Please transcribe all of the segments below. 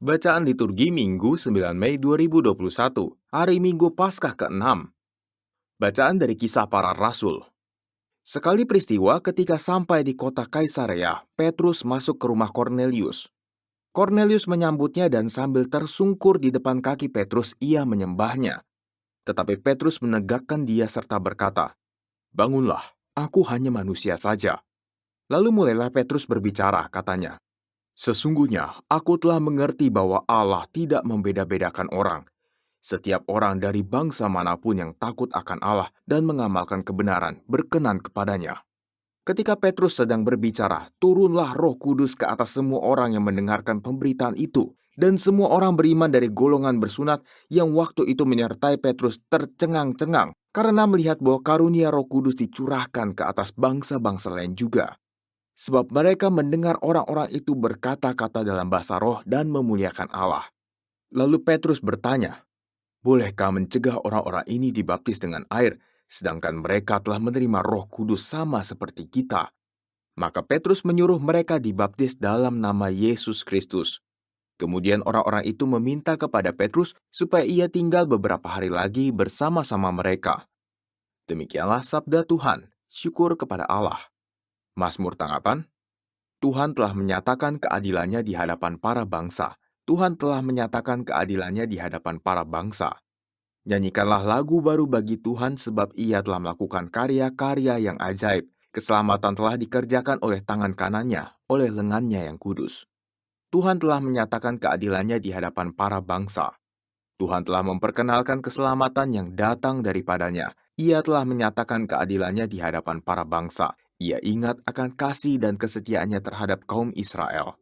Bacaan liturgi Minggu 9 Mei 2021, hari Minggu Paskah ke-6. Bacaan dari Kisah Para Rasul. Sekali peristiwa ketika sampai di kota Kaisarea, Petrus masuk ke rumah Kornelius. Kornelius menyambutnya dan sambil tersungkur di depan kaki Petrus, ia menyembahnya. Tetapi Petrus menegakkan dia serta berkata, "Bangunlah, aku hanya manusia saja." Lalu mulailah Petrus berbicara, katanya, "Sesungguhnya aku telah mengerti bahwa Allah tidak membeda-bedakan orang. Setiap orang dari bangsa manapun yang takut akan Allah dan mengamalkan kebenaran berkenan kepadanya." Ketika Petrus sedang berbicara, turunlah Roh Kudus ke atas semua orang yang mendengarkan pemberitaan itu. Dan semua orang beriman dari golongan bersunat yang waktu itu menyertai Petrus tercengang-cengang karena melihat bahwa karunia Roh Kudus dicurahkan ke atas bangsa-bangsa lain juga. Sebab mereka mendengar orang-orang itu berkata-kata dalam bahasa roh dan memuliakan Allah. Lalu Petrus bertanya, "Bolehkah mencegah orang-orang ini dibaptis dengan air, sedangkan mereka telah menerima Roh Kudus sama seperti kita?" Maka Petrus menyuruh mereka dibaptis dalam nama Yesus Kristus. Kemudian orang-orang itu meminta kepada Petrus supaya ia tinggal beberapa hari lagi bersama-sama mereka. Demikianlah sabda Tuhan, syukur kepada Allah. Mazmur tanggapan, Tuhan telah menyatakan keadilannya di hadapan para bangsa. Tuhan telah menyatakan keadilannya di hadapan para bangsa. Nyanyikanlah lagu baru bagi Tuhan sebab ia telah melakukan karya-karya yang ajaib. Keselamatan telah dikerjakan oleh tangan kanannya, oleh lengannya yang kudus. Tuhan telah menyatakan keadilannya di hadapan para bangsa. Tuhan telah memperkenalkan keselamatan yang datang daripadanya. Ia telah menyatakan keadilannya di hadapan para bangsa. Ia ingat akan kasih dan kesetiaannya terhadap kaum Israel.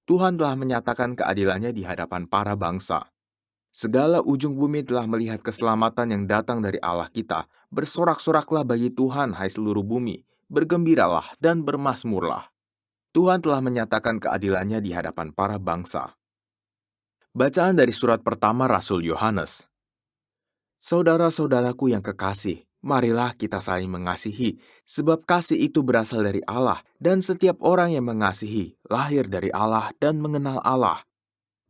Tuhan telah menyatakan keadilannya di hadapan para bangsa. Segala ujung bumi telah melihat keselamatan yang datang dari Allah kita. Bersorak-soraklah bagi Tuhan, hai seluruh bumi. Bergembiralah dan bermasmurlah. Tuhan telah menyatakan keadilannya di hadapan para bangsa. Bacaan dari surat pertama Rasul Yohanes. Saudara-saudaraku yang kekasih, marilah kita saling mengasihi, sebab kasih itu berasal dari Allah, dan setiap orang yang mengasihi lahir dari Allah dan mengenal Allah.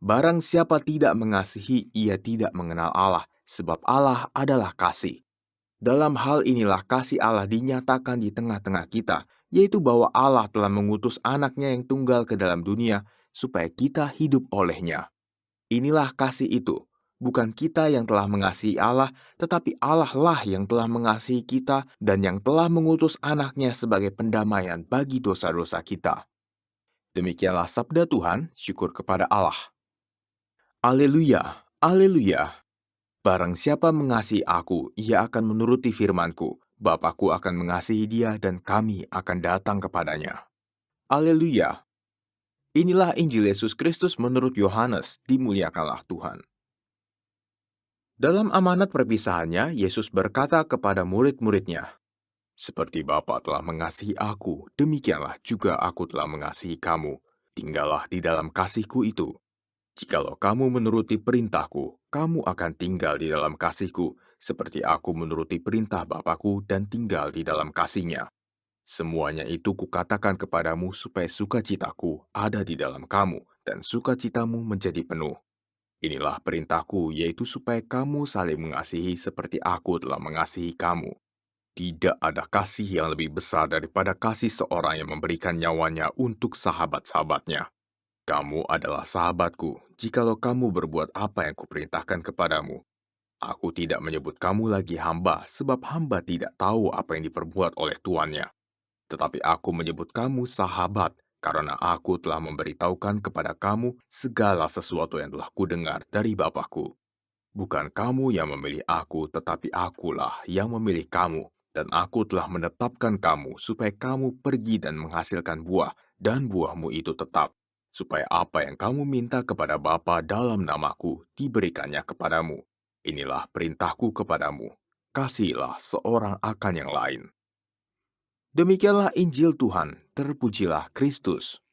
Barang siapa tidak mengasihi, ia tidak mengenal Allah, sebab Allah adalah kasih. Dalam hal inilah kasih Allah dinyatakan di tengah-tengah kita, yaitu bahwa Allah telah mengutus anaknya yang tunggal ke dalam dunia, supaya kita hidup olehnya. Inilah kasih itu, bukan kita yang telah mengasihi Allah, tetapi Allah lah yang telah mengasihi kita dan yang telah mengutus anaknya sebagai pendamaian bagi dosa-dosa kita. Demikianlah sabda Tuhan, syukur kepada Allah. Haleluya, haleluya. Barang siapa mengasihi aku, ia akan menuruti firman-Ku. Bapakku akan mengasihi dia dan kami akan datang kepadanya. Haleluya. Inilah Injil Yesus Kristus menurut Yohanes, dimuliakanlah Tuhan. Dalam amanat perpisahannya, Yesus berkata kepada murid-muridnya, "Seperti Bapa telah mengasihi aku, demikianlah juga aku telah mengasihi kamu. Tinggallah di dalam kasih-Ku itu. Jikalau kamu menuruti perintah-Ku, kamu akan tinggal di dalam kasih-Ku, seperti aku menuruti perintah Bapa-Ku dan tinggal di dalam kasih-Nya. Semuanya itu Kukatakan kepadamu supaya sukacita-Ku ada di dalam kamu, dan sukacitamu menjadi penuh. Inilah perintah-Ku, yaitu supaya kamu saling mengasihi seperti aku telah mengasihi kamu. Tidak ada kasih yang lebih besar daripada kasih seorang yang memberikan nyawanya untuk sahabat-sahabatnya. Kamu adalah sahabatku, jikalau kamu berbuat apa yang Kuperintahkan kepadamu. Aku tidak menyebut kamu lagi hamba, sebab hamba tidak tahu apa yang diperbuat oleh tuannya. Tetapi aku menyebut kamu sahabat, karena aku telah memberitahukan kepada kamu segala sesuatu yang telah kudengar dari Bapakku. Bukan kamu yang memilih aku, tetapi akulah yang memilih kamu, dan aku telah menetapkan kamu supaya kamu pergi dan menghasilkan buah, dan buahmu itu tetap, supaya apa yang kamu minta kepada Bapa dalam namaku diberikannya kepadamu. Inilah perintahku kepadamu, kasihilah seorang akan yang lain." Demikianlah Injil Tuhan, terpujilah Kristus.